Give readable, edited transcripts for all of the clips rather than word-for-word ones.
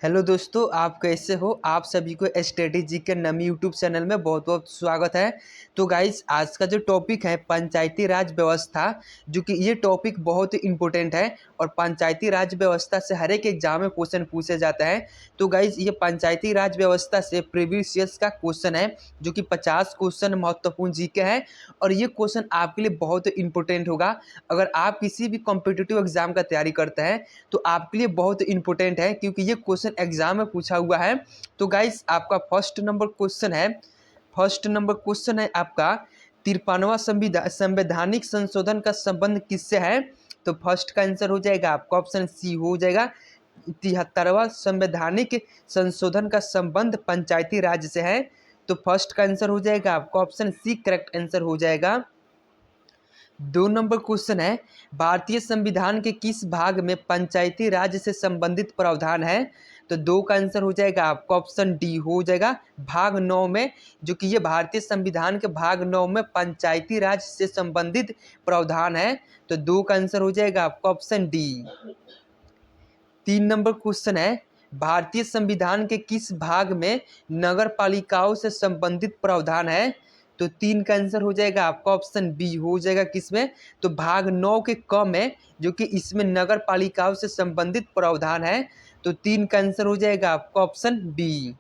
Hello दोस्तों, आप कैसे हो। आप सभी को स्ट्रेटेजी के नमी यूट्यूब चैनल में बहुत बहुत स्वागत है। तो गाइस, आज का जो टॉपिक है पंचायती राज व्यवस्था, जो कि ये टॉपिक बहुत ही इम्पोर्टेंट है और पंचायती राज व्यवस्था से हर एक एग्जाम में क्वेश्चन पूछे जाता है। तो गाइस, ये पंचायती राज व्यवस्था से प्रीवियस ईयर्स का क्वेश्चन है, जो कि 50 क्वेश्चन महत्वपूर्ण जीके है और ये क्वेश्चन आपके लिए बहुत इंपॉर्टेंट होगा। अगर आप किसी भी कॉम्पिटिटिव एग्जाम का तैयारी करते हैं तो आपके लिए बहुत इंपॉर्टेंट है, क्योंकि ये क्वेश्चन एग्जाम में पूछा हुआ है। तो गाइस, आपका फर्स्ट नंबर क्वेश्चन है आपका 53वां संवैधानिक संशोधन का संबंध किससे है। तो फर्स्ट का आंसर हो जाएगा आपका ऑप्शन सी हो जाएगा। 73वां संवैधानिक संशोधन का संबंध पंचायती राज से है। तो फर्स्ट का आंसर हो जाएगा आपका ऑप्शन सी करेक्ट आंसर हो जाएगा। 2 नंबर क्वेश्चन है, भारतीय संविधान के किस भाग में पंचायती राज से संबंधित प्रावधान है। तो 2 का आंसर हो जाएगा आपका ऑप्शन डी हो जाएगा, भाग 9 में, जो कि ये भारतीय संविधान के भाग 9 में पंचायती राज से संबंधित प्रावधान है। तो 2 का आंसर हो जाएगा आपका ऑप्शन डी। 3 नंबर क्वेश्चन है, भारतीय संविधान के किस भाग में नगर पालिकाओं से संबंधित प्रावधान है। तो 3 का आंसर हो जाएगा आपका ऑप्शन बी हो जाएगा, किसमें। तो भाग 9 के क में, जो कि इसमें नगर पालिकाओं से संबंधित प्रावधान है। तो 3 का आंसर हो जाएगा आपका ऑप्शन बी।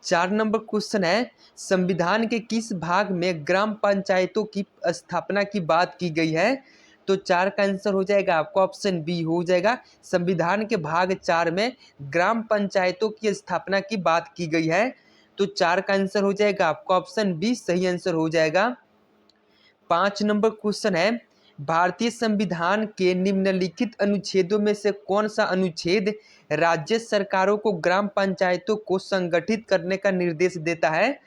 4 नंबर क्वेश्चन है, संविधान के किस भाग में ग्राम पंचायतों की स्थापना की बात की गई है। तो 4 का आंसर हो जाएगा आपका ऑप्शन बी हो जाएगा, संविधान के भाग 4 में ग्राम पंचायतों की स्थापना की बात की गई है। तो 4 का आंसर हो जाएगा आपका ऑप्शन बी सही आंसर हो जाएगा। 5 नंबर क्वेश्चन है, भारतीय संविधान के निम्नलिखित अनुच्छेदों में से कौन सा अनुच्छेद राज्य सरकारों को ग्राम पंचायतों को संगठित करने का निर्देश देता है।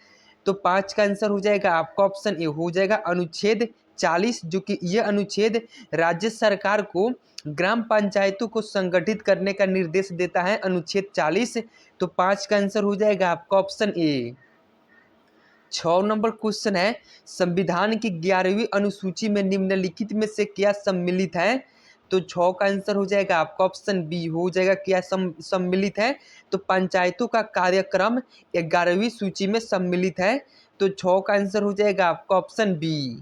तो 5 का आंसर हो जाएगा आपका ऑप्शन ए हो जाएगा, अनुच्छेद 40, जो कि यह अनुच्छेद राज्य सरकार को ग्राम पंचायतों को संगठित करने का निर्देश देता है, अनुच्छेद 40। तो 5 का आंसर हो जाएगा आपका ऑप्शन ए। 6 नंबर क्वेश्चन है, संविधान की 11वीं अनुसूची में निम्नलिखित में से क्या सम्मिलित है। तो 6 का आंसर हो जाएगा आपका ऑप्शन बी हो जाएगा, क्या सम्मिलित है। तो पंचायतों का कार्यक्रम 11वीं सूची में सम्मिलित है। तो 6 का आंसर हो जाएगा आपका ऑप्शन बी।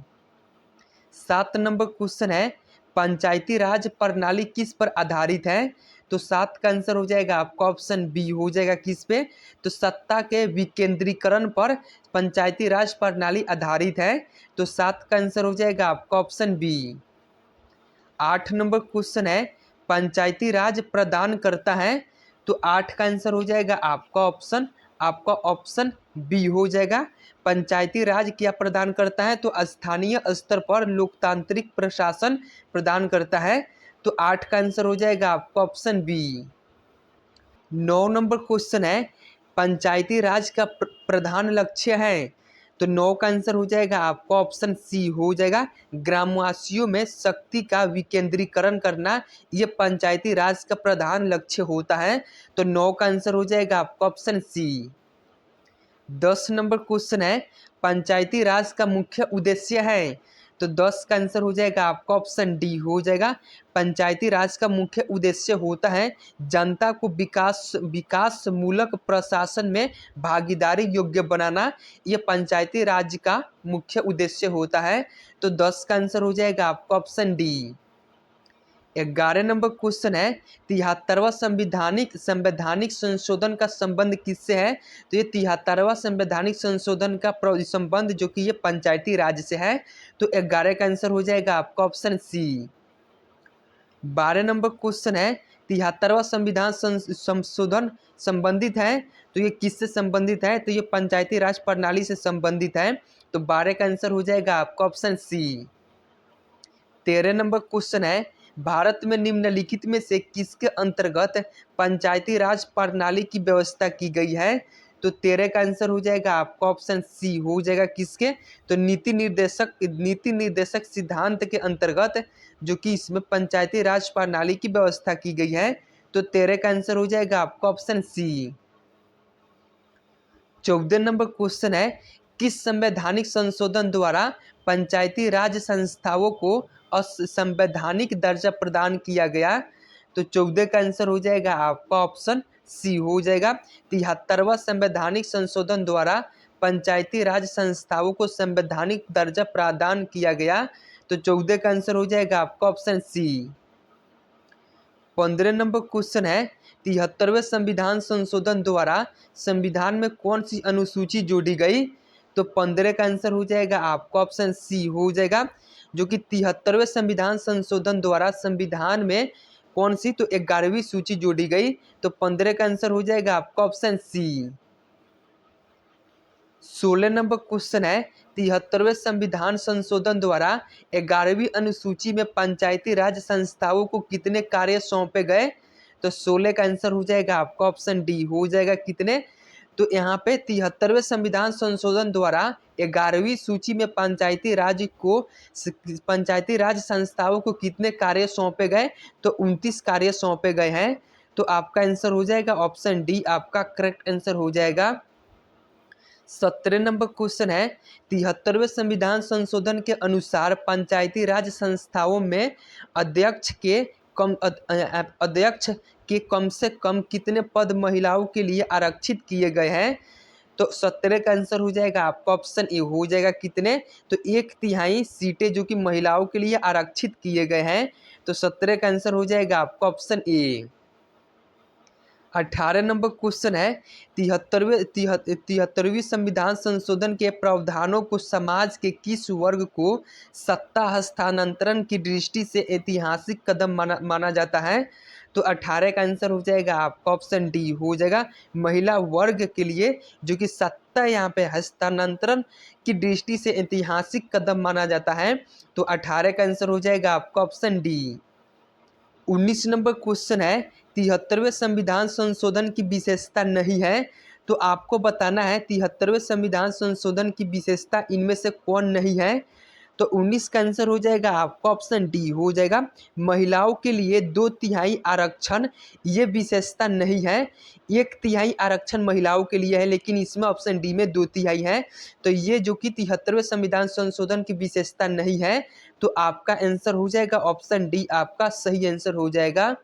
7 नंबर क्वेश्चन है, पंचायती राज प्रणाली किस पर आधारित है। तो 7 का आंसर हो जाएगा आपका ऑप्शन बी हो जाएगा, किस पे। तो सत्ता के विकेंद्रीकरण पर पंचायती राज प्रणाली आधारित है। तो 7 का आंसर हो जाएगा आपका ऑप्शन बी। 8 नंबर क्वेश्चन है, पंचायती राज प्रदान करता है। तो 8 का आंसर हो जाएगा आपका ऑप्शन बी हो जाएगा, पंचायती राज क्या प्रदान करता है। तो स्थानीय स्तर पर लोकतांत्रिक प्रशासन प्रदान करता है। तो 8 का आंसर हो जाएगा आपका ऑप्शन बी। 9 नंबर क्वेश्चन है, पंचायती राज का प्रधान लक्ष्य है। तो 9 का आंसर हो जाएगा आपका ऑप्शन सी हो जाएगा, ग्रामवासियों में शक्ति का विकेंद्रीकरण करना, ये पंचायती राज का प्रधान लक्ष्य होता है। तो 9 का आंसर हो जाएगा आपका ऑप्शन सी। 10 नंबर क्वेश्चन है, पंचायती राज का मुख्य उद्देश्य है। तो 10 का आंसर हो जाएगा आपका ऑप्शन डी हो जाएगा, पंचायती राज का मुख्य उद्देश्य होता है जनता को विकास मूलक प्रशासन में भागीदारी योग्य बनाना, ये पंचायती राज का मुख्य उद्देश्य होता है। तो 10 का आंसर हो जाएगा आपका ऑप्शन डी। 11 नंबर क्वेश्चन है, 73वां संवैधानिक संशोधन का संबंध किससे है। तो ये 73वां संवैधानिक संशोधन का संबंध, जो कि ये पंचायती राज से है। तो 11 का आंसर हो जाएगा आपका ऑप्शन सी। 12 नंबर क्वेश्चन है, 73वां संविधान संशोधन संबंधित है। तो ये किससे संबंधित है। तो ये पंचायती राज प्रणाली से संबंधित है। तो 12 का आंसर हो जाएगा आपका ऑप्शन सी। 13 नंबर क्वेश्चन है, भारत में निम्नलिखित में से किसके अंतर्गत पंचायती राज प्रणाली की व्यवस्था की गई है। तो 13 का आंसर हो जाएगा आपका ऑप्शन सी हो जाएगा, किसके। तो नीति निर्देशक सिद्धांत के अंतर्गत, जो कि इसमें पंचायती राज प्रणाली की व्यवस्था की गई है। तो 13 का आंसर हो जाएगा आपका ऑप्शन सी। 14 नंबर क्वेश्चन है, किस संवैधानिक संशोधन द्वारा पंचायती राज संस्थाओं को असंवैधानिक दर्जा प्रदान किया गया। तो 14 का आंसर हो जाएगा आपका ऑप्शन सी हो जाएगा। 73वां संवैधानिक संशोधन द्वारा पंचायती राज संस्थाओं को संवैधानिक दर्जा प्रदान किया गया, तो 14 का आंसर हो जाएगा आपका ऑप्शन सी। 15 नंबर क्वेश्चन है, 73वें संविधान संशोधन द्वारा संविधान में कौन सी अनुसूची जोड़ी गई, तो 15 का आंसर हो जाएगा आपका ऑप्शन सी हो जाएगा, जो कि 73वें संविधान संशोधन द्वारा संविधान में कौन सी, तो 11वीं सूची जोड़ी गई, तो 15 का आंसर हो जाएगा आपका ऑप्शन सी। 16 नंबर क्वेश्चन है, 73वें संविधान संशोधन द्वारा 11वीं अनुसूची में पंचायती राज संस्थाओं को कितने कार्य सौंपे गए, तो 16 का आंसर हो जाएगा आपका ऑप्शन डी हो जाएगा कितने, तो यहाँ पे 73वें संविधान संशोधन द्वारा 11वीं सूची में पंचायती राज संस्थाओं को कितने कार्य सौंपे गए, तो 29 कार्य सौंपे गए हैं, तो आपका आंसर हो जाएगा ऑप्शन डी आपका करेक्ट आंसर हो जाएगा। 17 नंबर क्वेश्चन है, 73वें संविधान संशोधन के अनुसार पंचायती राज संस्थाओं में अध्यक्ष के कम से कम कितने पद महिलाओं के लिए आरक्षित किए गए हैं, तो 17 का आंसर हो जाएगा आपका ऑप्शन ए हो जाएगा कितने, तो 1/3 सीटें जो कि महिलाओं के लिए आरक्षित किए गए हैं, तो 17 का आंसर हो जाएगा आपका ऑप्शन ए। 18 नंबर क्वेश्चन है, 73वीं संविधान संशोधन के प्रावधानों को समाज के किस वर्ग को सत्ता हस्तांतरण की दृष्टि से ऐतिहासिक कदम माना जाता है, तो 18 का आंसर हो जाएगा आपका ऑप्शन डी हो जाएगा, महिला वर्ग के लिए जो कि सत्ता यहाँ पे हस्तांतरण की दृष्टि से ऐतिहासिक कदम माना जाता है, तो 18 का आंसर हो जाएगा आपका ऑप्शन डी। 19 नंबर क्वेश्चन है, 73वें संविधान संशोधन की विशेषता नहीं है, तो आपको बताना है 73वें संविधान संशोधन की विशेषता इनमें से कौन नहीं है, तो 19 का आंसर हो जाएगा आपका ऑप्शन डी हो जाएगा, महिलाओं के लिए 2/3 आरक्षण, ये विशेषता नहीं है, 1/3 आरक्षण महिलाओं के लिए है, लेकिन इसमें ऑप्शन डी में 2/3 है, तो ये जो कि 73वें संविधान संशोधन की विशेषता नहीं है, तो आपका आंसर हो जाएगा ऑप्शन डी आपका सही आंसर हो जाएगा।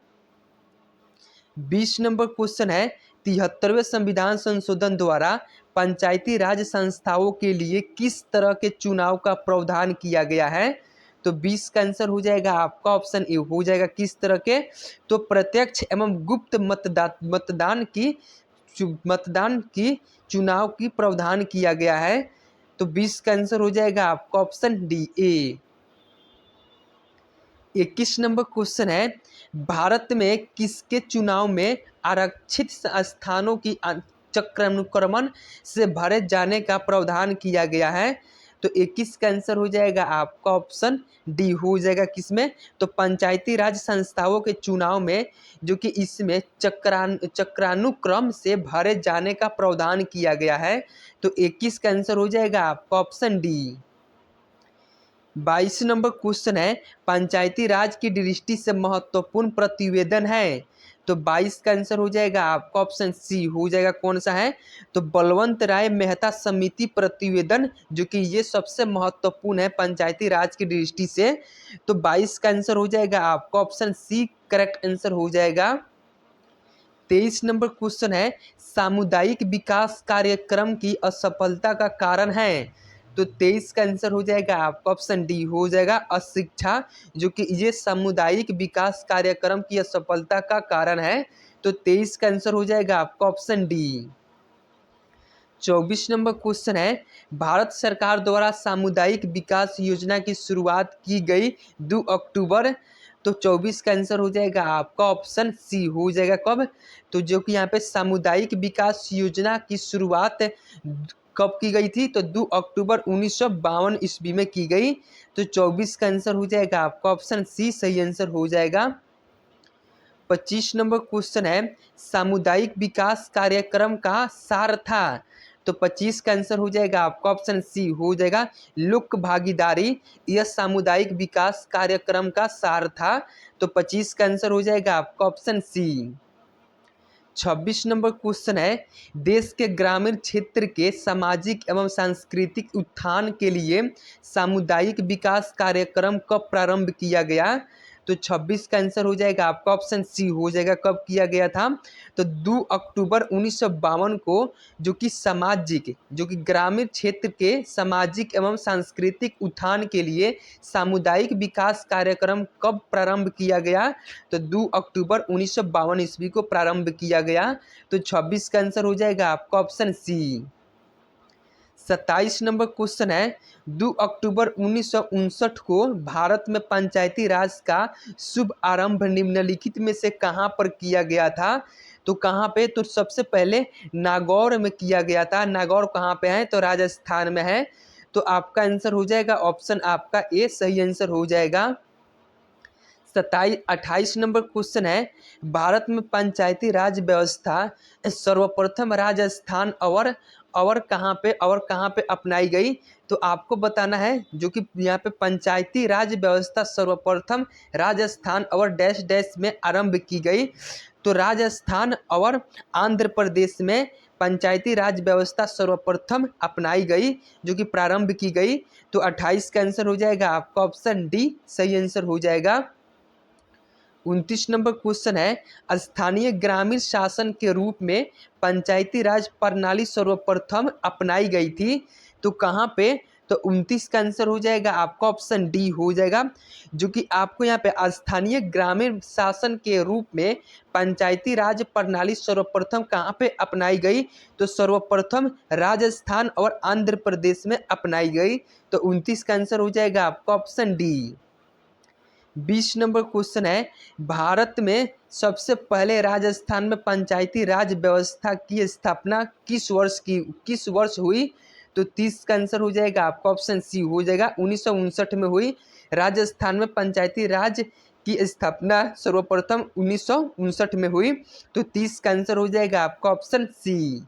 20 नंबर क्वेश्चन है, 73वें संविधान संशोधन द्वारा पंचायती राज संस्थाओं के लिए किस तरह के चुनाव का प्रावधान किया गया है, तो 20 का आंसर हो जाएगा आपका ऑप्शन ए हो जाएगा किस तरह के, तो प्रत्यक्ष एवं गुप्त मतदान की चुनाव की प्रावधान किया गया है, तो 20 का आंसर हो जाएगा आपका option D A. 21 number question है, भारत में किसके चुनाव में आरक्षित स्थानों की चक्रानुक्रमण से भरे जाने का प्रावधान किया गया है, तो 21 का आंसर हो जाएगा आपका ऑप्शन डी हो जाएगा किसमें, तो पंचायती राज संस्थाओं के चुनाव में जो कि इसमें चक्रानुक्रम से भरे जाने का प्रावधान किया गया है, तो 21 का आंसर हो जाएगा आपका ऑप्शन डी। 22 नंबर क्वेश्चन है, पंचायती राज की दृष्टि से महत्वपूर्ण प्रतिवेदन है, तो 22 का आंसर हो जाएगा आपका ऑप्शन सी हो जाएगा कौन सा है, तो बलवंत राय मेहता समिति प्रतिवेदन जो कि ये सबसे महत्वपूर्ण है पंचायती राज की दृष्टि से, तो 22 का आंसर हो जाएगा आपका ऑप्शन सी करेक्ट आंसर हो जाएगा। 23 नंबर क्वेश्चन है, सामुदायिक विकास कार्यक्रम की असफलता का कारण है, तो 23 का आंसर हो जाएगा आपका ऑप्शन डी हो जाएगा अशिक्षा, जो कि ये सामुदायिक विकास कार्यक्रम की असफलता का कारण है, तो 23 का आंसर हो जाएगा आपका ऑप्शन डी। 24 नंबर क्वेश्चन है, भारत सरकार द्वारा सामुदायिक विकास योजना की शुरुआत की गई 2 अक्टूबर, तो 24 का आंसर हो जाएगा आपका ऑप्शन सी हो जाएगा कब, तो जो कि यहाँ पे सामुदायिक विकास योजना की शुरुआत कब की गई थी, तो 2 अक्टूबर 1952 ईस्वी में की गई, तो 24 का आंसर हो जाएगा आपका ऑप्शन सी सही आंसर हो जाएगा। 25 नंबर क्वेश्चन है, सामुदायिक विकास कार्यक्रम का सार था, तो 25 का आंसर हो जाएगा आपका ऑप्शन सी हो जाएगा लोक भागीदारी, यह सामुदायिक विकास कार्यक्रम का सार था, तो 25 का आंसर हो जाएगा आपका ऑप्शन सी। 26 नंबर क्वेश्चन है, देश के ग्रामीण क्षेत्र के सामाजिक एवं सांस्कृतिक उत्थान के लिए सामुदायिक विकास कार्यक्रम कब प्रारंभ किया गया, तो 26 का आंसर हो जाएगा आपका ऑप्शन सी हो जाएगा। कब किया गया था? तो 2 अक्टूबर 1952 को, जो कि ग्रामीण क्षेत्र के सामाजिक एवं सांस्कृतिक उत्थान के लिए सामुदायिक विकास कार्यक्रम कब प्रारंभ किया गया? तो 2 अक्टूबर 1952 ईस्वी को प्रारंभ किया गया। तो 26 का आंसर हो जाएगा आपका ऑप्शन सी। 27 नंबर क्वेश्चन है, 2 अक्टूबर 1959 को भारत में पंचायती राज का शुभ आरंभ निम्नलिखित में से कहां पर किया गया था? तो कहां पे? तो सबसे पहले नागौर में किया गया था। नागौर कहां पे है? तो राजस्थान में है। तो आपका आंसर हो जाएगा ऑप्शन आपका ए सही आंसर हो जाएगा। 28 नंबर क्वेश्चन है, भारत में पंचायती राज व्यवस्था सर्वप्रथम राजस्थान और कहाँ पे अपनाई गई? तो आपको बताना है जो कि यहाँ पे पंचायती राज व्यवस्था सर्वप्रथम राजस्थान और डैश डैश में आरंभ की गई। तो राजस्थान और आंध्र प्रदेश में पंचायती राज व्यवस्था सर्वप्रथम अपनाई गई, जो कि प्रारंभ की गई। तो 28 का आंसर हो जाएगा आपका ऑप्शन डी सही आंसर हो जाएगा। 29 नंबर क्वेश्चन है, स्थानीय ग्रामीण शासन के रूप में पंचायती राज प्रणाली सर्वप्रथम अपनाई गई थी। तो कहाँ पे? तो 29 का आंसर हो जाएगा आपका ऑप्शन डी हो जाएगा, जो कि आपको यहाँ पे स्थानीय ग्रामीण शासन के रूप में पंचायती राज प्रणाली सर्वप्रथम कहाँ पे अपनाई गई? तो सर्वप्रथम राजस्थान और आंध्र प्रदेश में अपनाई गई। तो 29 का आंसर हो जाएगा आपका ऑप्शन डी। 20 नंबर क्वेश्चन है, भारत में सबसे पहले राजस्थान में पंचायती राज व्यवस्था की स्थापना किस वर्ष हुई? तो 30 का आंसर हो जाएगा आपका ऑप्शन सी हो जाएगा। 1959 में हुई राजस्थान में पंचायती राज की स्थापना सर्वप्रथम 1959 में हुई। तो 30 का आंसर हो जाएगा आपका ऑप्शन सी।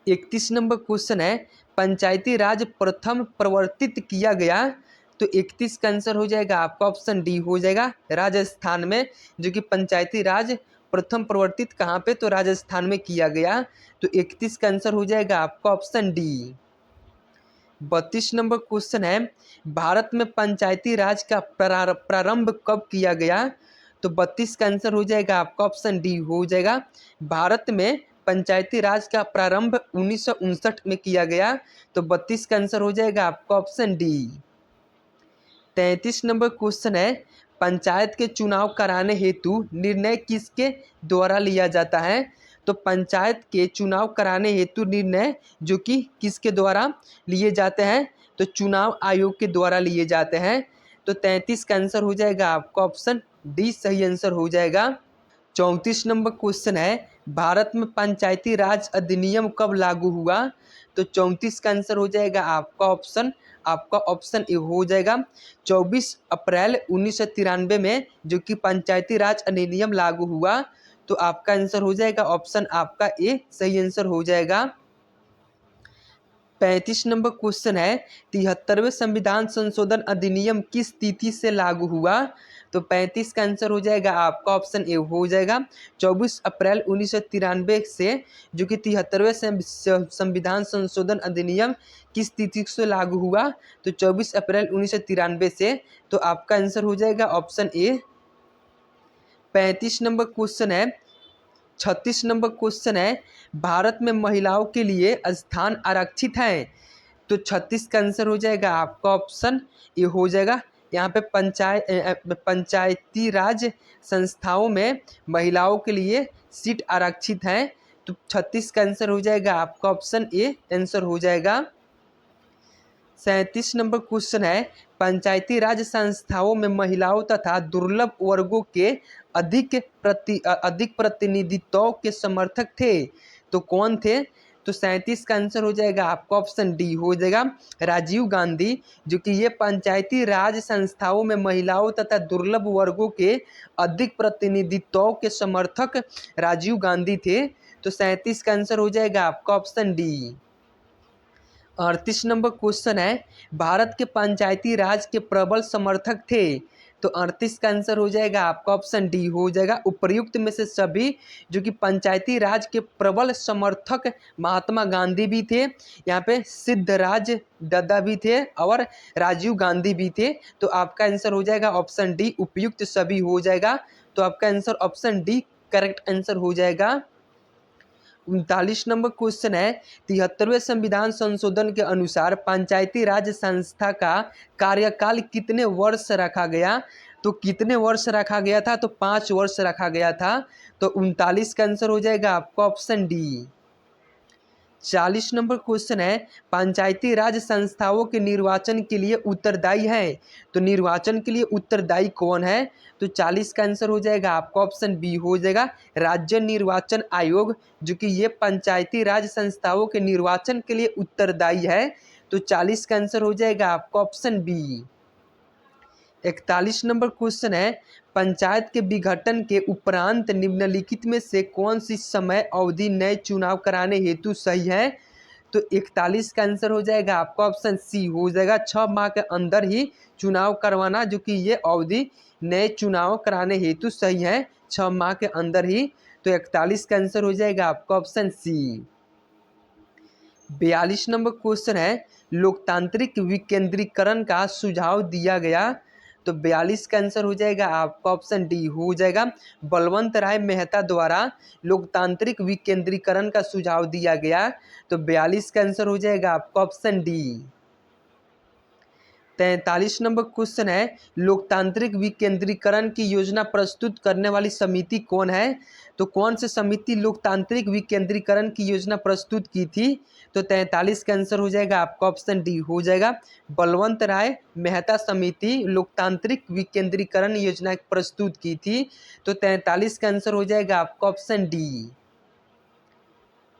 31 नंबर क्वेश्चन है, पंचायती राज प्रथम प्रवर्तित किया गया। तो 31 का आंसर हो जाएगा आपका ऑप्शन डी हो जाएगा, राजस्थान में, जो कि पंचायती राज प्रथम प्रवर्तित कहाँ पे? तो राजस्थान में किया गया। तो 31 का आंसर हो जाएगा आपका ऑप्शन डी। 32 नंबर क्वेश्चन है, भारत में पंचायती राज का प्रारंभ कब किया गया? तो 32 का आंसर हो जाएगा आपका ऑप्शन डी हो जाएगा। भारत में पंचायती राज का प्रारंभ 1959 में किया गया। तो 32 का आंसर हो जाएगा आपका ऑप्शन डी। 33 नंबर क्वेश्चन है, पंचायत के चुनाव कराने हेतु निर्णय किसके द्वारा लिया जाता है? तो पंचायत के चुनाव कराने हेतु निर्णय जो कि किसके द्वारा लिए जाते हैं? तो चुनाव आयोग के द्वारा लिए जाते हैं। तो 33 का आंसर हो जाएगा आपका ऑप्शन डी सही आंसर हो जाएगा। 34 नंबर क्वेश्चन है, भारत में पंचायती राज अधिनियम कब लागू हुआ? तो 34 का आंसर हो जाएगा आपका ऑप्शन ए हो जाएगा। 24 अप्रैल 1993 में जो कि पंचायती राज अधिनियम लागू हुआ। तो आपका आंसर हो जाएगा ऑप्शन आपका ए सही आंसर हो जाएगा। 35 नंबर क्वेश्चन है, 73वें संविधान संशोधन अधिनियम किस तिथि से लागू हुआ? तो 35 का आंसर हो जाएगा आपका ऑप्शन ए हो जाएगा, 24 अप्रैल 1993 से, जो कि 73वें संविधान संशोधन अधिनियम किस तिथि से लागू हुआ? तो 24 अप्रैल 1993 से। तो आपका आंसर हो जाएगा ऑप्शन ए। 35 नंबर क्वेश्चन है, 36 नंबर क्वेश्चन है, भारत में महिलाओं के लिए स्थान आरक्षित है। तो 36 का आंसर हो जाएगा आपका ऑप्शन ए हो जाएगा। यहाँ पे पंचायती राज संस्थाओं में महिलाओं के लिए सीट आरक्षित है। तो 36 का आंसर हो जाएगा आपका ऑप्शन ए आंसर हो जाएगा। 37 नंबर क्वेश्चन है, पंचायती राज संस्थाओं में महिलाओं तथा दुर्लभ वर्गों के अधिक प्रतिनिधित्व के समर्थक थे। तो कौन थे? तो 37 का आंसर हो जाएगा आपका ऑप्शन डी हो जाएगा, राजीव गांधी, जो कि ये पंचायती राज संस्थाओं में महिलाओं तथा दुर्लभ वर्गों के अधिक प्रतिनिधित्व के समर्थक राजीव गांधी थे। तो 37 का आंसर हो जाएगा आपका ऑप्शन डी। 38 नंबर क्वेश्चन है, भारत के पंचायती राज के प्रबल समर्थक थे। तो 38 का आंसर हो जाएगा आपका ऑप्शन डी हो जाएगा। उपर्युक्त में से सभी जो कि पंचायती राज के प्रबल समर्थक महात्मा गांधी भी थे, यहाँ पे सिद्धराज दद्दा भी थे और राजीव गांधी भी थे। तो आपका आंसर हो जाएगा ऑप्शन डी उपयुक्त सभी हो जाएगा। तो आपका answer option D correct answer हो जाएगा। 39 नंबर क्वेश्चन है, 73वें संविधान संशोधन के अनुसार पंचायती राज संस्था का कार्यकाल कितने वर्ष रखा गया? तो कितने वर्ष रखा गया था? तो 5 वर्ष रखा गया था। तो 39 का आंसर हो जाएगा आपका ऑप्शन डी। 40 नंबर क्वेश्चन है, पंचायती राज संस्थाओं के निर्वाचन के लिए उत्तरदायी है। तो निर्वाचन के लिए उत्तरदायी कौन है? तो 40 का आंसर हो जाएगा आपका ऑप्शन बी हो जाएगा राज्य निर्वाचन आयोग, जो कि ये पंचायती राज संस्थाओं के निर्वाचन के लिए उत्तरदायी है। तो 40 का आंसर हो जाएगा आपका ऑप्शन बी। 41 नंबर क्वेश्चन है, पंचायत के विघटन के उपरांत निम्नलिखित में से कौन सी समय अवधि नए चुनाव कराने हेतु सही है? तो 41 का आंसर हो जाएगा आपका ऑप्शन सी हो जाएगा 6 माह के अंदर ही चुनाव करवाना, जो कि ये अवधि नए चुनाव कराने हेतु सही है 6 माह के अंदर ही। तो 41 का आंसर हो जाएगा आपका ऑप्शन सी। 42 नंबर क्वेश्चन है, लोकतांत्रिक विकेंद्रीकरण का सुझाव दिया गया। तो 42 का आंसर हो जाएगा आपका ऑप्शन डी हो जाएगा बलवंत राय मेहता द्वारा लोकतांत्रिक विकेंद्रीकरण का सुझाव दिया गया। तो 42 का आंसर हो जाएगा आपका ऑप्शन डी। 43 नंबर क्वेश्चन है, लोकतांत्रिक विकेंद्रीकरण की योजना प्रस्तुत करने वाली समिति कौन है? तो कौन सी समिति लोकतांत्रिक विकेंद्रीकरण की योजना प्रस्तुत की थी? तो 43 का आंसर हो जाएगा आपका ऑप्शन डी हो जाएगा बलवंत राय मेहता समिति लोकतांत्रिक विकेंद्रीकरण योजना प्रस्तुत की थी। तो 43 का आंसर हो जाएगा आपका ऑप्शन डी।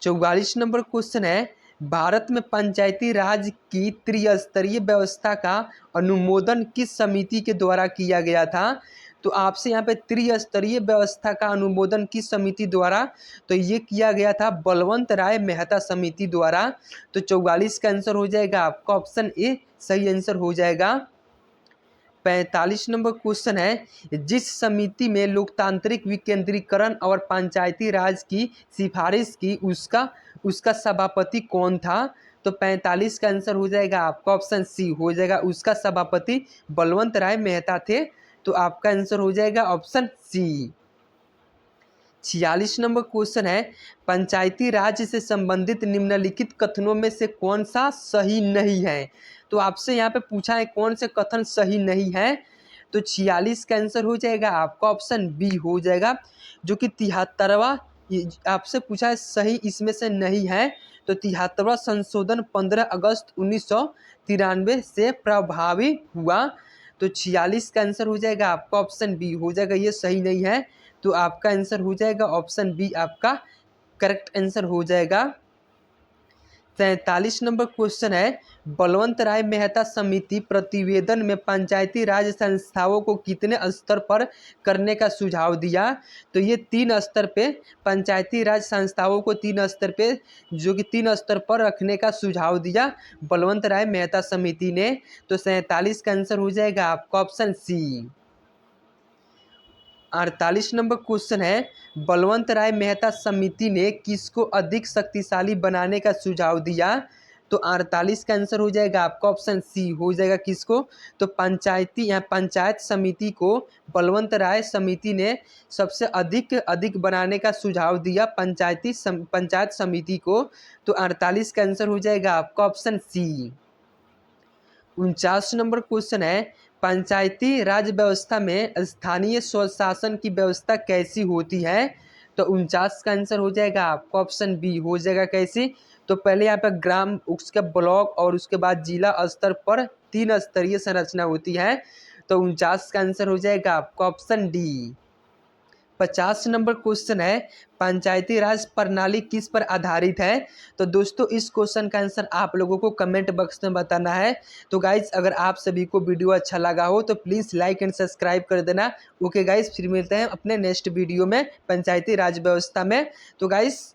44 नंबर क्वेश्चन है, भारत में पंचायती राज की त्रिस्तरीय व्यवस्था का अनुमोदन किस समिति के द्वारा किया गया था? तो आपसे यहाँ पे त्रिस्तरीय व्यवस्था का अनुमोदन किस समिति द्वारा? तो ये किया गया था बलवंत राय मेहता समिति द्वारा। तो 44 का आंसर हो जाएगा आपका ऑप्शन ए सही आंसर हो जाएगा। 45 नंबर क्वेश्चन है, जिस समिति में लोकतांत्रिक विकेंद्रीकरण और पंचायती राज की सिफारिश की उसका सभापति कौन था? तो 45 का आंसर हो जाएगा आपका ऑप्शन सी हो जाएगा उसका सभापति बलवंत राय मेहता थे। तो आपका आंसर हो जाएगा ऑप्शन सी। 46 नंबर क्वेश्चन है, पंचायती राज से संबंधित निम्नलिखित कथनों में से कौन सा सही नहीं है? तो आपसे यहाँ पे पूछा है कौन से कथन सही नहीं है। तो 46 का आंसर हो जाएगा आपका ऑप्शन बी हो जाएगा, जो कि 73वां आपसे पूछा है सही इसमें से नहीं है। तो 73वां संशोधन 15 अगस्त 1993 से प्रभावी हुआ। तो 46 का आंसर हो जाएगा आपका ऑप्शन बी हो जाएगा ये सही नहीं है। तो आपका आंसर हो जाएगा ऑप्शन बी आपका करेक्ट आंसर हो जाएगा। 43 नंबर क्वेश्चन है, बलवंत राय मेहता समिति प्रतिवेदन में पंचायती राज संस्थाओं को कितने स्तर पर करने का सुझाव दिया? तो ये 3 स्तर पे पंचायती राज संस्थाओं को 3 स्तर पे जो कि 3 स्तर पर रखने का सुझाव दिया बलवंत राय मेहता समिति ने। तो 47 का आंसर हो जाएगा आपका ऑप्शन सी। 48 नंबर क्वेश्चन है, बलवंत राय मेहता समिति ने किसको अधिक शक्तिशाली बनाने का सुझाव दिया? तो 48 का आंसर हो जाएगा आपका ऑप्शन सी हो जाएगा किसको? तो पंचायत समिति को बलवंत राय समिति ने सबसे अधिक बनाने का सुझाव दिया पंचायत समिति को। तो 48 का आंसर हो जाएगा आपका ऑप्शन सी। 49 नंबर क्वेश्चन है, पंचायती राज व्यवस्था में स्थानीय स्वशासन की व्यवस्था कैसी होती है? तो 49 का आंसर हो जाएगा आपका ऑप्शन बी हो जाएगा कैसी? तो पहले यहाँ पर ग्राम, उसके ब्लॉक और उसके बाद जिला स्तर पर 3 स्तरीय संरचना होती है। तो 49 का आंसर हो जाएगा आपका ऑप्शन डी। 50 नंबर क्वेश्चन है, पंचायती राज प्रणाली किस पर आधारित है? तो दोस्तों इस क्वेश्चन का आंसर आप लोगों को कमेंट बॉक्स में बताना है। तो गाइज अगर आप सभी को वीडियो अच्छा लगा हो तो प्लीज़ लाइक एंड सब्सक्राइब कर देना। ओके गाइज, फिर मिलते हैं अपने नेक्स्ट वीडियो में पंचायती राज व्यवस्था में। तो गाइज